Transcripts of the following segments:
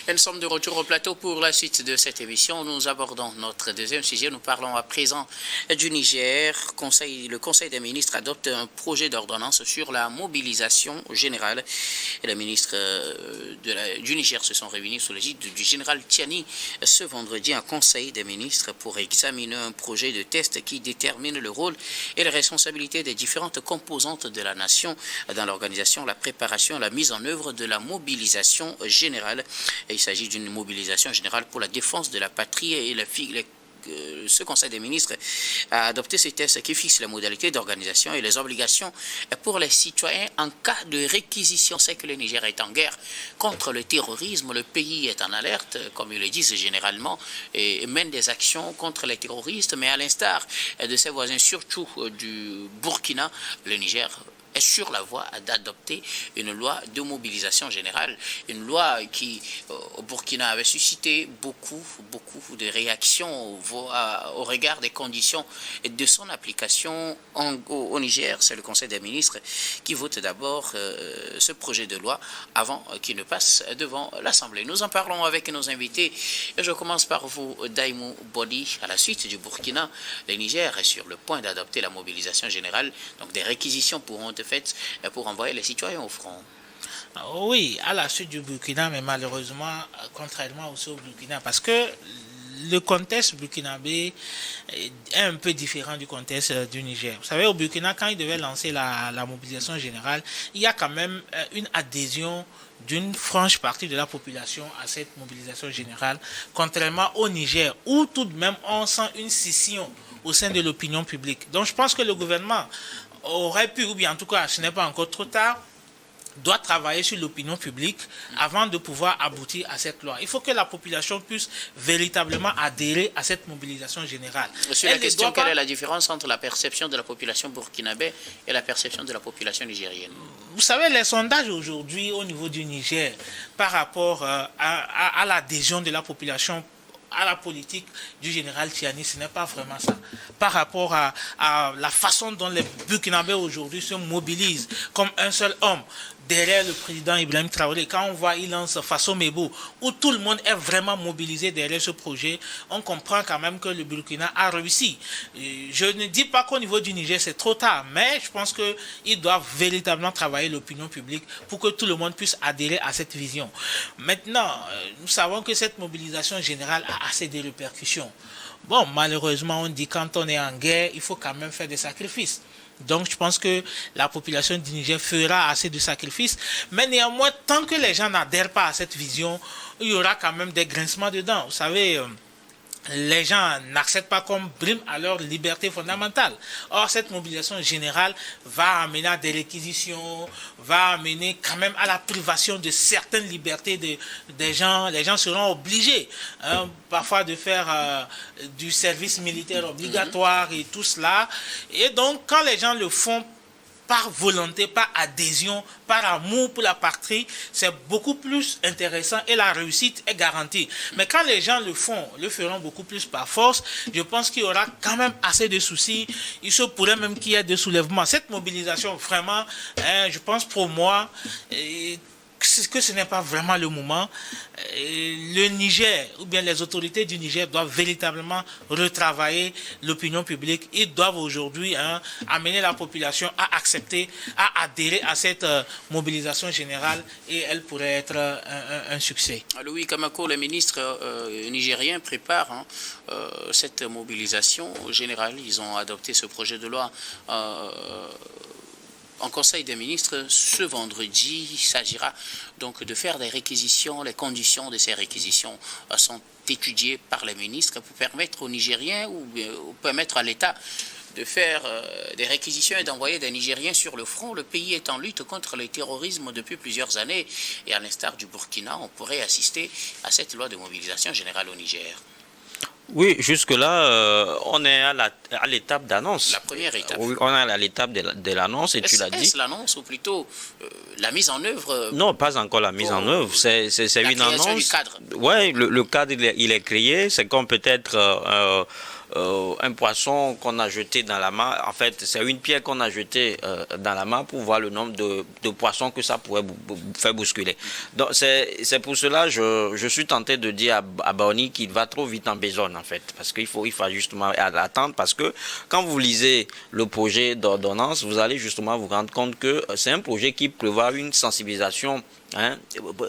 Et nous sommes de retour au plateau pour la suite de cette émission. Nous abordons notre deuxième sujet. Nous parlons à présent du Niger. Le Conseil des ministres adopte un projet d'ordonnance sur la mobilisation générale. Et les ministres du Niger se sont réunis sous l'égide du général Tiani ce vendredi en Conseil des ministres pour examiner un projet de test qui détermine le rôle et les responsabilités des différentes composantes de la nation dans l'organisation, la préparation et la mise en œuvre de la mobilisation générale. Il s'agit d'une mobilisation générale pour la défense de la patrie et ce Conseil des ministres a adopté ce texte qui fixe les modalités d'organisation et les obligations pour les citoyens en cas de réquisition. C'est que le Niger est en guerre contre le terrorisme, le pays est en alerte, comme ils le disent généralement, et mène des actions contre les terroristes, mais à l'instar de ses voisins, surtout du Burkina, le Niger est sur la voie d'adopter une loi de mobilisation générale, une loi qui, au Burkina, avait suscité beaucoup de réactions au regard des conditions de son application au Niger. C'est le Conseil des ministres qui vote d'abord ce projet de loi avant qu'il ne passe devant l'Assemblée. Nous en parlons avec nos invités. Et je commence par vous, Daimou Bodi. À la suite du Burkina, le Niger est sur le point d'adopter la mobilisation générale. Donc des réquisitions pourront être faites pour envoyer les citoyens au front. Oui, à la suite du Burkina, mais malheureusement, contrairement aussi au Burkina, parce que le contexte burkinabé est un peu différent du contexte du Niger. Vous savez, au Burkina, quand ils devaient lancer la mobilisation générale, il y a quand même une adhésion d'une franche partie de la population à cette mobilisation générale, contrairement au Niger, où tout de même on sent une scission au sein de l'opinion publique. Donc je pense que le gouvernement aurait pu, ou bien en tout cas ce n'est pas encore trop tard, doit travailler sur l'opinion publique avant de pouvoir aboutir à cette loi. Il faut que la population puisse véritablement adhérer à cette mobilisation générale. Sur la question, quelle est la différence entre la perception de la population burkinabé et la perception de la population nigérienne? Vous savez, les sondages aujourd'hui au niveau du Niger par rapport à l'adhésion de la population à la politique du général Tiani, ce n'est pas vraiment ça. Par rapport à la façon dont les Burkinabés aujourd'hui se mobilisent comme un seul homme derrière le président Ibrahim Traoré, quand on voit il lance Faso Mebo, où tout le monde est vraiment mobilisé derrière ce projet, on comprend quand même que le Burkina a réussi. Je ne dis pas qu'au niveau du Niger c'est trop tard, mais je pense qu'ils doivent véritablement travailler l'opinion publique pour que tout le monde puisse adhérer à cette vision. Maintenant, nous savons que cette mobilisation générale a assez de répercussions. Bon, malheureusement, on dit quand on est en guerre, il faut quand même faire des sacrifices. Donc je pense que la population du Niger fera assez de sacrifices. Mais néanmoins, tant que les gens n'adhèrent pas à cette vision, il y aura quand même des grincements dedans. Vous savez, les gens n'acceptent pas comme brime à leur liberté fondamentale. Or, cette mobilisation générale va amener à des réquisitions, va amener quand même à la privation de certaines libertés des gens. Les gens seront obligés parfois de faire du service militaire obligatoire et tout cela. Et donc, quand les gens le font par volonté, par adhésion, par amour pour la patrie, c'est beaucoup plus intéressant et la réussite est garantie. Mais quand les gens le feront beaucoup plus par force, je pense qu'il y aura quand même assez de soucis. Il se pourrait même qu'il y ait des soulèvements. Cette mobilisation, vraiment, je pense pour moi, que ce n'est pas vraiment le moment. Le Niger, ou bien les autorités du Niger doivent véritablement retravailler l'opinion publique. Ils doivent aujourd'hui amener la population à accepter, à adhérer à cette mobilisation générale et elle pourrait être un succès. Louis Kamako, le ministre nigérien prépare cette mobilisation générale. Ils ont adopté ce projet de loi en Conseil des ministres ce vendredi. Il s'agira donc de faire des réquisitions. Les conditions de ces réquisitions sont étudiées par les ministres pour permettre aux Nigériens ou permettre à l'État de faire des réquisitions et d'envoyer des Nigériens sur le front. Le pays est en lutte contre le terrorisme depuis plusieurs années et à l'instar du Burkina, on pourrait assister à cette loi de mobilisation générale au Niger. Oui, jusque-là, on est à l'étape d'annonce. La première étape. Oui, on est à l'étape de l'annonce et tu l'as dit. Est-ce l'annonce ou plutôt la mise en œuvre? Non, pas encore la mise en œuvre. C'est une annonce. Du cadre. Oui, le cadre, il est créé. C'est comme peut-être un poisson qu'on a jeté dans la mare. En fait, c'est une pierre qu'on a jetée dans la mare pour voir le nombre de poissons que ça pourrait faire bousculer. Donc, c'est pour cela que je suis tenté de dire à Baoni qu'il va trop vite en besogne, en fait. Parce qu'il faut justement attendre. Parce que quand vous lisez le projet d'ordonnance, vous allez justement vous rendre compte que c'est un projet qui prévoit une sensibilisation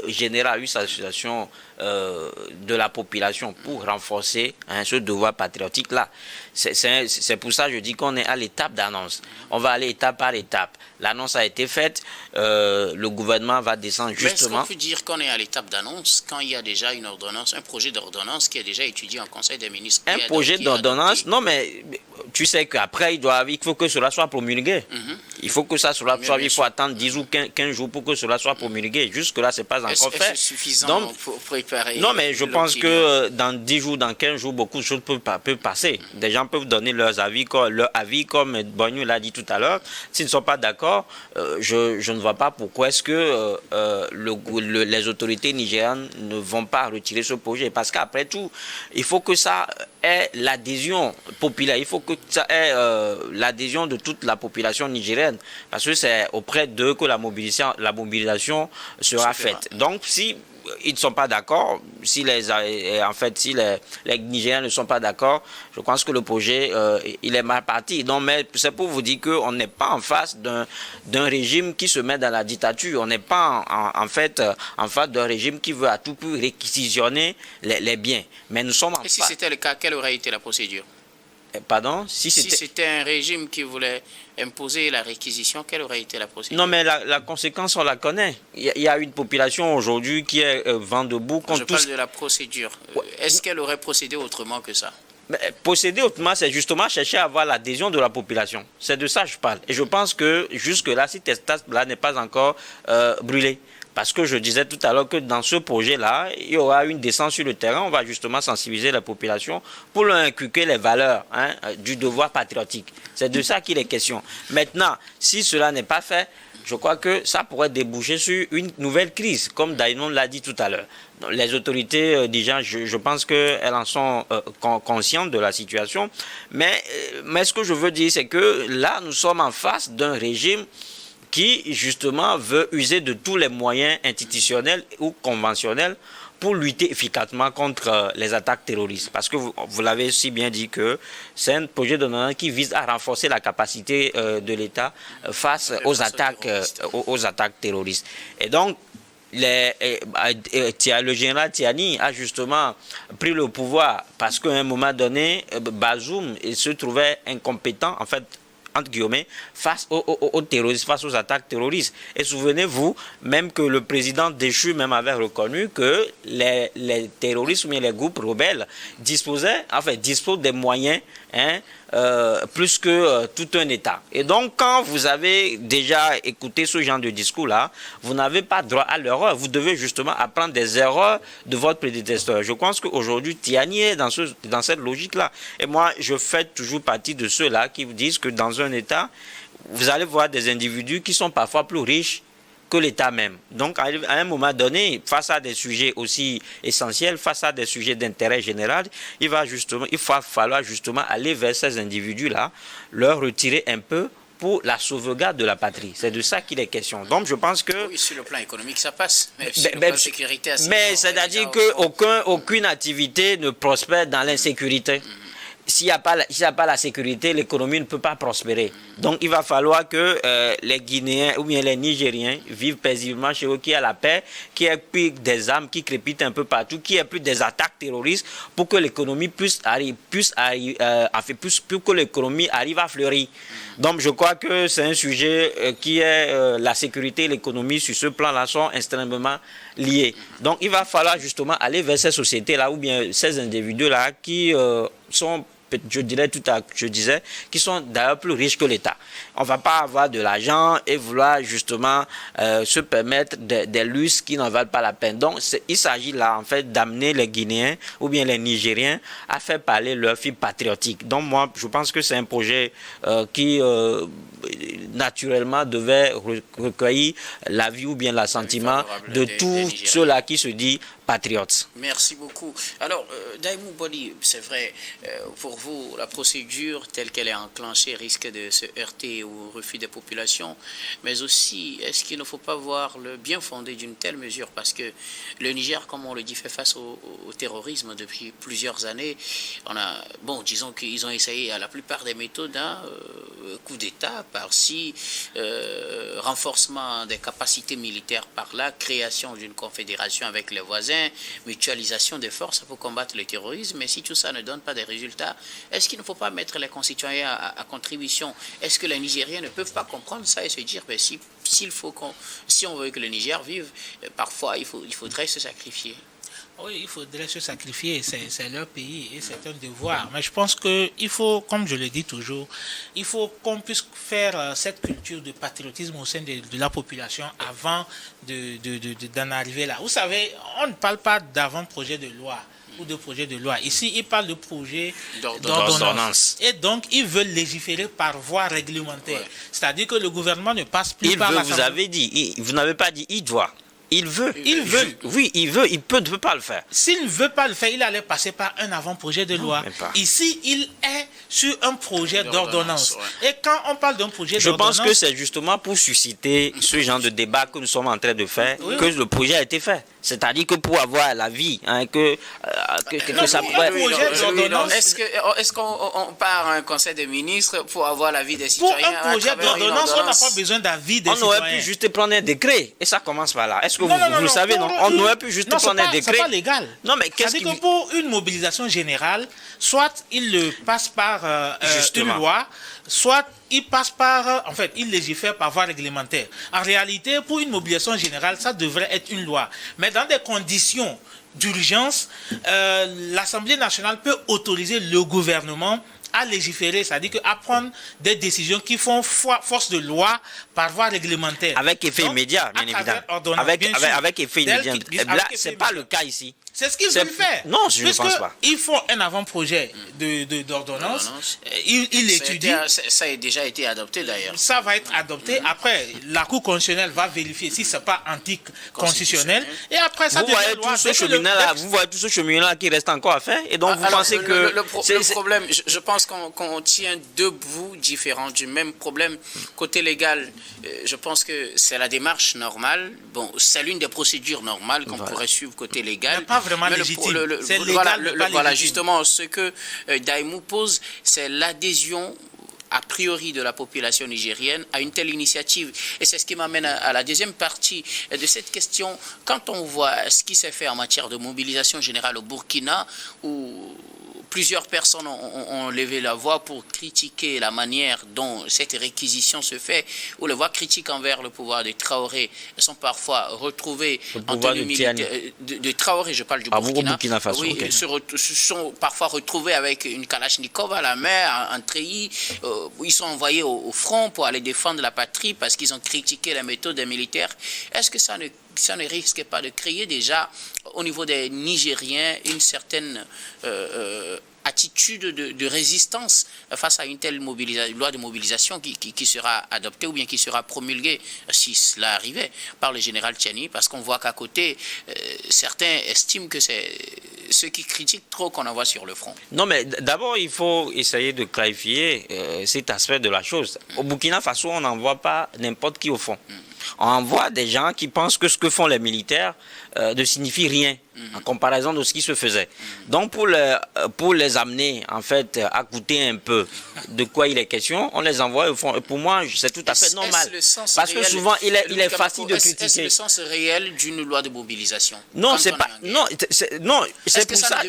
générale, une sensibilisation de la population pour renforcer ce devoir patriotique-là. C'est pour ça que je dis qu'on est à l'étape d'annonce. On va aller étape par étape. L'annonce a été faite, le gouvernement va descendre justement. Mais est-ce qu'on peut dire qu'on est à l'étape d'annonce quand il y a déjà une ordonnance, un projet d'ordonnance qui est déjà étudié en Conseil des ministres? Un projet d'ordonnance, non mais tu sais qu'après il faut que cela soit promulgué. Il faut que ça soit, il faut attendre 10 ou 15 jours pour que cela soit promulgué. Jusque-là, ce n'est pas encore fait. Est-ce suffisant pour préparer? Non, mais je pense que dans 10 jours, dans 15 jours, beaucoup de choses peuvent passer. Des gens peuvent donner leur avis comme Bognou l'a dit tout à l'heure. S'ils ne sont pas d'accord, je ne vois pas pourquoi est-ce que les autorités nigérianes ne vont pas retirer ce projet. Parce qu'après tout, il faut que ça ait l'adhésion populaire. Il faut que ça ait l'adhésion de toute la population nigérienne. Parce que c'est auprès d'eux que la mobilisation sera faite. Donc, si ils ne sont pas d'accord, si les Nigériens ne sont pas d'accord, je pense que le projet, il est mal parti. Donc, mais c'est pour vous dire qu'on n'est pas en face d'un régime qui se met dans la dictature. On n'est pas en fait en face d'un régime qui veut à tout prix réquisitionner les biens. Mais nous sommes en face. Et si c'était le cas, quelle aurait été la procédure? Pardon? Si c'était un régime qui voulait imposer la réquisition, quelle aurait été la procédure? Non, mais la conséquence, on la connaît. Il y a une population aujourd'hui qui est vent debout contre Je parle de la procédure. Est-ce qu'elle aurait procédé autrement que ça? Procéder autrement, c'est justement chercher à avoir l'adhésion de la population. C'est de ça que je parle. Et je pense que jusque-là, si cette tasse-là n'est pas encore brûlée, parce que je disais tout à l'heure que dans ce projet-là, il y aura une descente sur le terrain. On va justement sensibiliser la population pour leur inculquer les valeurs du devoir patriotique. C'est de ça qu'il est question. Maintenant, si cela n'est pas fait, je crois que ça pourrait déboucher sur une nouvelle crise, comme Daïnon l'a dit tout à l'heure. Les autorités, déjà, je pense qu'elles en sont conscientes de la situation. Mais ce que je veux dire, c'est que là, nous sommes en face d'un régime qui, justement, veut user de tous les moyens institutionnels ou conventionnels pour lutter efficacement contre les attaques terroristes. Parce que vous l'avez si bien dit que c'est un projet d'ordonnance qui vise à renforcer la capacité de l'État face aux attaques terroristes. Et donc, le général Tiani a justement pris le pouvoir parce qu'à un moment donné, Bazoum se trouvait incompétent, en fait, entre guillemets, face aux terroristes, face aux attaques terroristes. Et souvenez-vous, même que le président déchu même avait reconnu que les terroristes ou bien les groupes rebelles disposent des moyens plus que tout un État. Et donc, quand vous avez déjà écouté ce genre de discours-là, vous n'avez pas droit à l'erreur. Vous devez justement apprendre des erreurs de votre prédécesseur. Je pense qu'aujourd'hui, Tiani est dans cette logique-là. Et moi, je fais toujours partie de ceux-là qui vous disent que dans un État, vous allez voir des individus qui sont parfois plus riches que l'État même. Donc, à un moment donné, face à des sujets aussi essentiels, face à des sujets d'intérêt général, il va falloir justement aller vers ces individus-là, leur retirer un peu pour la sauvegarde de la patrie. C'est de ça qu'il est question. Donc, je pense que... Oui, sur le plan économique, ça passe. Mais sur le plan sécuritaire... Mais c'est-à-dire qu'aucune activité ne prospère dans l'insécurité. S'il n'y a pas la sécurité, l'économie ne peut pas prospérer. Donc, il va falloir que les Guinéens ou bien les Nigériens vivent paisiblement chez eux, qu'il y ait la paix, qu'il y ait plus des armes qui crépitent un peu partout, qu'il n'y ait plus des attaques terroristes pour que l'économie que l'économie arrive à fleurir. Donc, je crois que c'est un sujet qui est la sécurité et l'économie sur ce plan-là sont extrêmement liés. Donc, il va falloir justement aller vers ces sociétés-là ou bien ces individus-là qui sont, je disais, qui sont d'ailleurs plus riches que l'État. On ne va pas avoir de l'argent et vouloir justement se permettre des luxes qui n'en valent pas la peine. Donc, il s'agit là, en fait, d'amener les Guinéens ou bien les Nigériens à faire parler leur fibre patriotique. Donc, moi, je pense que c'est un projet qui, naturellement, devait recueillir l'avis ou bien l'assentiment de tous ceux-là qui se disent patriotes. Merci beaucoup. Alors, Daïmou Boli, c'est vrai, pour vous, la procédure telle qu'elle est enclenchée risque de se heurter au refus des populations, mais aussi, est-ce qu'il ne faut pas voir le bien fondé d'une telle mesure? Parce que le Niger, comme on le dit, fait face au terrorisme depuis plusieurs années. Disons qu'ils ont essayé à la plupart des méthodes, coup d'État par-ci, renforcement des capacités militaires par-là, création d'une confédération avec les voisins, mutualisation des forces pour combattre le terrorisme. Mais si tout ça ne donne pas des résultats, est-ce qu'il ne faut pas mettre les concitoyens à contribution? Est-ce que les Nigériens ne peuvent pas comprendre ça et se dire, si on veut que le Niger vive, parfois il faudrait se sacrifier? Oui, il faudrait se sacrifier, c'est leur pays et c'est un devoir. Mais je pense qu'il faut, comme je le dis toujours, il faut qu'on puisse faire cette culture de patriotisme au sein de la population avant d'en arriver là. Vous savez, on ne parle pas d'avant-projet de loi ou de projet de loi. Ici, il parle de projet d'ordonnance. Et donc, ils veulent légiférer par voie réglementaire. Ouais. C'est-à-dire que le gouvernement ne passe plus par l'Assemblée. Vous avez dit, vous n'avez pas dit il doit. Il veut. Oui, il veut. Il ne peut pas le faire. S'il ne veut pas le faire, il allait passer par un avant-projet de loi. Ici, il est sur un projet d'ordonnance. Ouais. Et quand on parle d'un projet d'ordonnance... Je pense que c'est justement pour susciter ce genre de débat que nous sommes en train de faire que le projet a été fait. C'est-à-dire que pour avoir l'avis, que ça pourrait... Est-ce qu'on part à un conseil des ministres pour avoir l'avis des citoyens? Pour un projet d'ordonnance, on n'a pas besoin d'avis des citoyens. On aurait pu juste prendre un décret. Et ça commence par là. Est-ce que vous le savez, non? On aurait pu juste prendre un décret. C'est pas légal. Non, mais qu'est-ce que pour une mobilisation générale, soit il le passe par une loi, soit il passe par... il légifère par voie réglementaire. En réalité, pour une mobilisation générale, ça devrait être une loi. Mais dans des conditions d'urgence, l'Assemblée nationale peut autoriser le gouvernement à légiférer, c'est-à-dire à prendre des décisions qui font force de loi par voie réglementaire. Avec effet immédiat, bien évidemment. Avec effet immédiat. Là, ce n'est pas le cas ici. C'est ce qu'ils veulent faire. Non, je ne pense pas. Ils font un avant-projet d'ordonnance. Ils l'étudient. Ça a déjà été adopté d'ailleurs. Ça va être adopté. Après, la Cour constitutionnelle va vérifier si ce n'est pas anticonstitutionnel. Et après, ça devient loi. Vous voyez tout ce cheminement-là qui reste encore à faire. Et donc, vous pensez que... Le problème, je pense qu'on tient deux bouts différents du même problème. Côté légal, je pense que c'est la démarche normale. Bon, c'est l'une des procédures normales qu'on pourrait suivre côté légal. Vraiment légitime. Voilà, justement, ce que Daïmou pose, c'est l'adhésion a priori de la population nigérienne à une telle initiative. Et c'est ce qui m'amène à la deuxième partie de cette question. Quand on voit ce qui s'est fait en matière de mobilisation générale au Burkina, où plusieurs personnes ont levé la voix pour critiquer la manière dont cette réquisition se fait, où les voix critiques envers le pouvoir de Traoré sont parfois retrouvées en tenue militaire. De Traoré, je parle du Burkina Faso. Oui, okay. se sont parfois retrouvés avec une Kalachnikov à la main, un treillis. Ils sont envoyés au front pour aller défendre la patrie parce qu'ils ont critiqué la méthode des militaires. Est-ce que ça ne risque pas de créer déjà au niveau des Nigériens une certaine attitude de résistance face à une telle loi de mobilisation qui sera adoptée ou bien qui sera promulguée, si cela arrivait, par le général Tchiani, parce qu'on voit qu'à côté, certains estiment que c'est ceux qui critiquent trop qu'on envoie sur le front. Non, mais d'abord, il faut essayer de clarifier cet aspect de la chose. Au Burkina Faso, on n'envoie pas n'importe qui au fond. On envoie des gens qui pensent que ce que font les militaires ne signifie rien en comparaison de ce qui se faisait. Donc pour les amener en fait à goûter un peu de quoi il est question, on les envoie au fond. Et pour moi, c'est tout à fait normal. Parce que souvent, il est facile de critiquer. Est-ce le sens réel d'une loi de mobilisation? Non, c'est pas. C'est pour ça.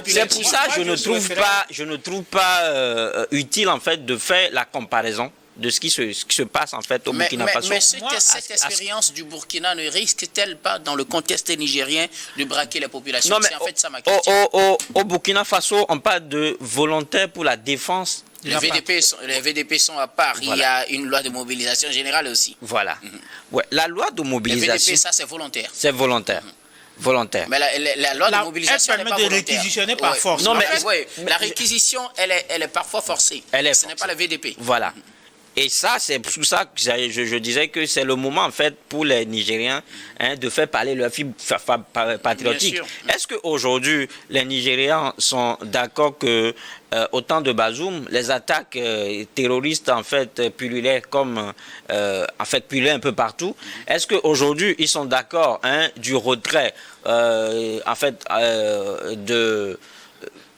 C'est pour ça que je ne trouve pas utile en fait de faire la comparaison de ce qui se passe en fait au Burkina Faso. Mais cette expérience du Burkina ne risque-t-elle pas, dans le contexte nigérien, de braquer la population? C'est en fait ça ma question. Au Burkina Faso, on parle de volontaires pour la défense. Les VDP sont à part. Voilà. Il y a une loi de mobilisation générale aussi. Voilà. Ouais, la loi de mobilisation... Les VDP, ça c'est volontaire. C'est volontaire. Volontaire. Mais la loi de mobilisation elle permet de réquisitionner par force. Non, mais la réquisition, elle est parfois forcée. Ce n'est pas la VDP. Voilà. Et ça, c'est pour ça que je disais que c'est le moment, en fait, pour les Nigériens de faire parler leur fibre patriotique. Est-ce qu'aujourd'hui, les Nigérians sont d'accord que, au temps de Bazoum, les attaques terroristes, en fait, pullulaient pullulaient un peu partout? Est-ce qu'aujourd'hui, ils sont d'accord du retrait, des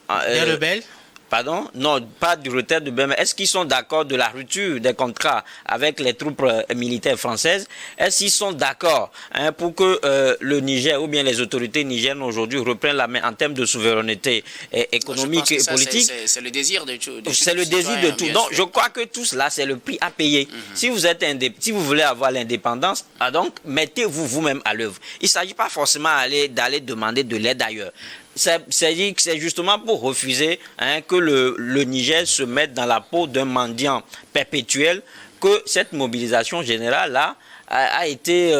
rebelles? Pardon? Non, pas du retrait de Bema. Est-ce qu'ils sont d'accord de la rupture des contrats avec les troupes militaires françaises? Est-ce qu'ils sont d'accord pour que le Niger ou bien les autorités nigériennes aujourd'hui reprennent la main en termes de souveraineté économique et politique? C'est le désir de tout. C'est le désir de tout. Donc, je crois que tout cela, c'est le prix à payer. Si vous voulez avoir l'indépendance, donc mettez-vous vous-même à l'œuvre. Il ne s'agit pas forcément d'aller demander de l'aide ailleurs. C'est justement pour refuser que le Niger se mette dans la peau d'un mendiant perpétuel que cette mobilisation générale-là a été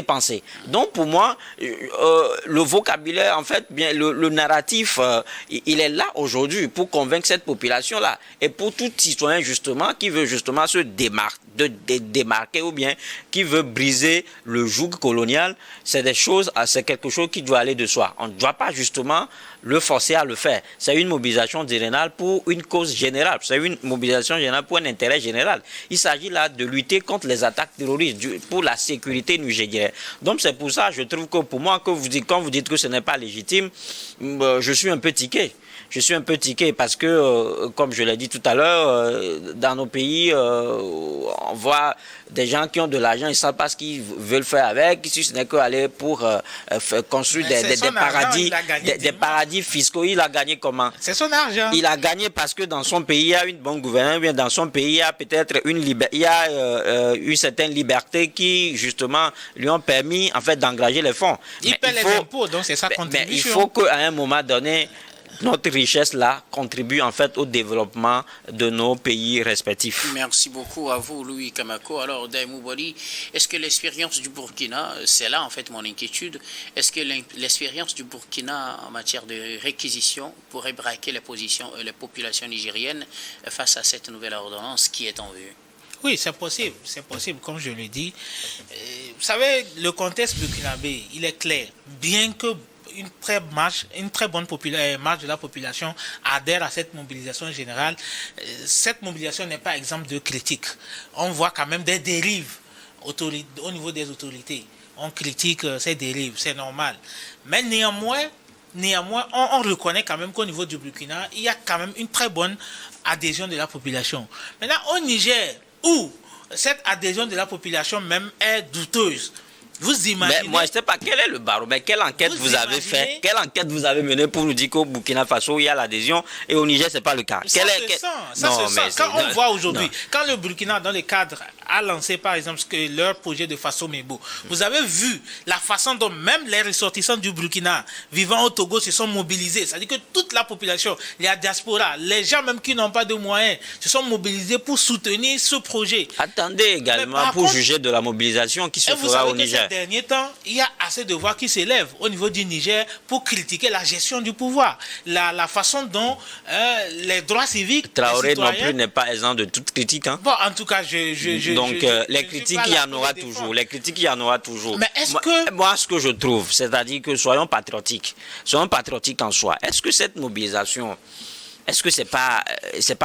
pensée. Donc pour moi, le vocabulaire, en fait, bien le narratif, il est là aujourd'hui pour convaincre cette population-là. Et pour tout citoyen justement qui veut justement se démarquer ou bien qui veut briser le joug colonial, c'est quelque chose qui doit aller de soi. On ne doit pas justement le forcer à le faire. C'est une mobilisation générale pour une cause générale. C'est une mobilisation générale pour un intérêt général. Il s'agit là de lutter contre les attaques terroristes pour la sécurité nigérienne. Donc c'est pour ça, je trouve que pour moi, quand vous dites que ce n'est pas légitime, je suis un peu tiqué. Je suis un peu tiqué parce que, comme je l'ai dit tout à l'heure, dans nos pays, on voit des gens qui ont de l'argent, ils ne savent pas ce qu'ils veulent faire avec, si ce n'est qu'aller pour construire des paradis fiscaux. Il a gagné comment? C'est son argent. Il a gagné parce que dans son pays, il y a une bonne gouvernance, bien dans son pays, il y a peut-être une certaine liberté qui, justement, lui ont permis, en fait, d'engager les fonds. Il paie les impôts, donc c'est sa contribution. Mais il faut qu'à un moment donné, notre richesse-là contribue en fait au développement de nos pays respectifs. Merci beaucoup à vous, Louis Kamako. Alors, Daïmou Boli, est-ce que l'expérience du Burkina, c'est là en fait mon inquiétude, est-ce que l'expérience du Burkina en matière de réquisition pourrait braquer les populations nigériennes face à cette nouvelle ordonnance qui est en vue? Oui, c'est possible, comme je le dis. Vous savez, le contexte burkinabé, il est clair. Bien que une très bonne marge de la population adhère à cette mobilisation générale, cette mobilisation n'est pas exemple de critique. On voit quand même des dérives au niveau des autorités. On critique ces dérives, c'est normal. Mais néanmoins, on reconnaît quand même qu'au niveau du Burkina, il y a quand même une très bonne adhésion de la population. Maintenant, au Niger, où cette adhésion de la population même est douteuse, vous imaginez... Mais moi, je ne sais pas quel est le baromètre, quelle enquête vous avez fait, quelle enquête vous avez menée pour nous dire qu'au Burkina Faso, il y a l'adhésion et au Niger, ce n'est pas le cas. Ça se sent. Quand on voit aujourd'hui, quand le Burkina, dans le cadre, a lancé par exemple leur projet de Faso Mebo, vous avez vu la façon dont même les ressortissants du Burkina vivant au Togo se sont mobilisés. C'est-à-dire que toute la population, la diaspora, les gens même qui n'ont pas de moyens, se sont mobilisés pour soutenir ce projet. Attendez également pour juger de la mobilisation qui se fera au Niger. Ces derniers temps, il y a assez de voix qui s'élèvent au niveau du Niger pour critiquer la gestion du pouvoir, la façon dont les droits civiques... Traoré non plus n'est pas exempt de toute critique. Hein. Bon, en tout cas, Donc, les critiques, il y en aura toujours. Les critiques, il y en aura toujours. Mais est-ce que... Moi, ce que je trouve, c'est-à-dire que soyons patriotiques en soi. Est-ce que cette mobilisation... Est-ce que c'est pas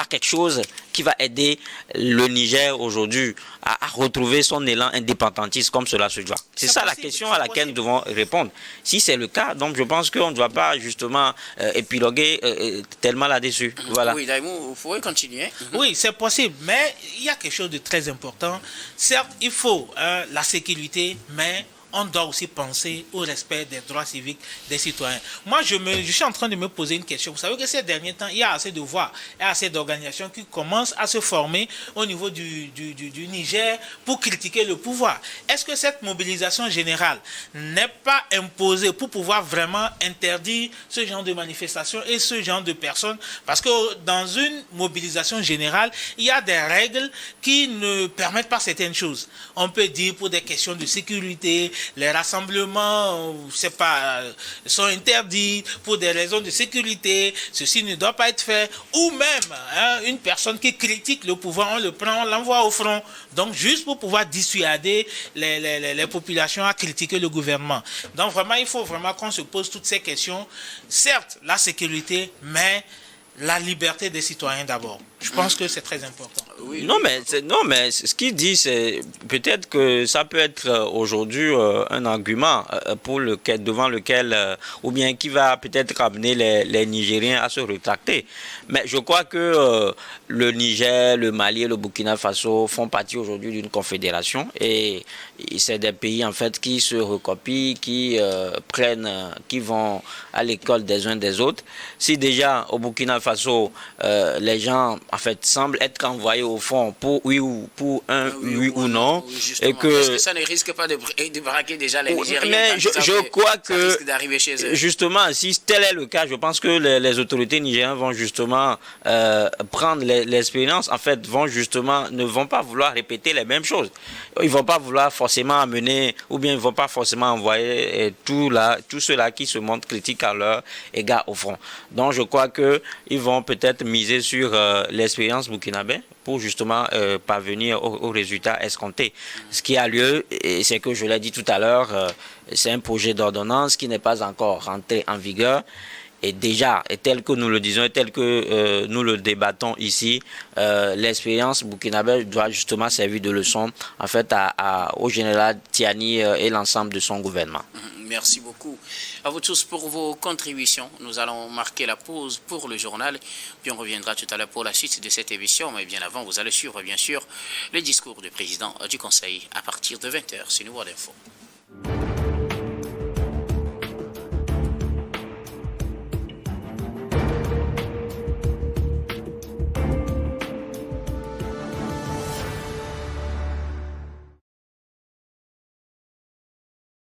quelque chose qui va aider le Niger aujourd'hui à retrouver son élan indépendantiste comme cela se doit? C'est ça la question à laquelle nous devons répondre. Si c'est le cas, donc je pense qu'on ne doit pas justement épiloguer tellement là-dessus. Voilà. Oui, Daïmou, vous pouvez continuer. Oui, c'est possible, mais il y a quelque chose de très important. Certes, il faut la sécurité, mais on doit aussi penser au respect des droits civiques des citoyens. Moi, je suis en train de me poser une question. Vous savez que ces derniers temps, il y a assez de voix et assez d'organisations qui commencent à se former au niveau du Niger pour critiquer le pouvoir. Est-ce que cette mobilisation générale n'est pas imposée pour pouvoir vraiment interdire ce genre de manifestations et ce genre de personnes? Parce que dans une mobilisation générale, il y a des règles qui ne permettent pas certaines choses. On peut dire pour des questions de sécurité, les rassemblements, c'est pas, sont interdits pour des raisons de sécurité, ceci ne doit pas être fait, ou même une personne qui critique le pouvoir, on le prend, on l'envoie au front, donc juste pour pouvoir dissuader les populations à critiquer le gouvernement. Donc vraiment, il faut vraiment qu'on se pose toutes ces questions. Certes, la sécurité, mais la liberté des citoyens d'abord. Je pense que c'est très important. Oui, non, mais ce qu'il dit, c'est peut-être que ça peut être aujourd'hui un argument devant lequel, ou bien qui va peut-être amener les Nigériens à se rétracter. Mais je crois que le Niger, le Mali et le Burkina Faso font partie aujourd'hui d'une confédération et c'est des pays en fait qui se recopient, qui qui vont à l'école des uns des autres. Si déjà au Burkina Faso, les gens en fait semblent être envoyés au fond pour oui ou non, et que est-ce que ça ne risque pas de braquer déjà les Nigériens? Mais je crois que chez eux. Justement, si tel est le cas, je pense que les autorités nigériennes vont justement prendre l'expérience, en fait, ne vont pas vouloir répéter les mêmes choses. Ils vont pas vouloir forcément amener, ou bien ils vont pas forcément envoyer tous ceux-là qui se montrent critiques à leur égard au front. Donc je crois que ils vont peut-être miser sur l'expérience burkinabé pour justement parvenir au résultat escompté. Ce qui a lieu, c'est que je l'ai dit tout à l'heure, c'est un projet d'ordonnance qui n'est pas encore rentré en vigueur. Et déjà, et tel que nous le disons, et tel que nous le débattons ici, l'expérience burkinabé doit justement servir de leçon en fait au général Tiani et l'ensemble de son gouvernement. Merci beaucoup à vous tous pour vos contributions. Nous allons marquer la pause pour le journal, puis on reviendra tout à l'heure pour la suite de cette émission. Mais bien avant, vous allez suivre bien sûr les discours du président du Conseil à partir de 20h sur Nouveau Info.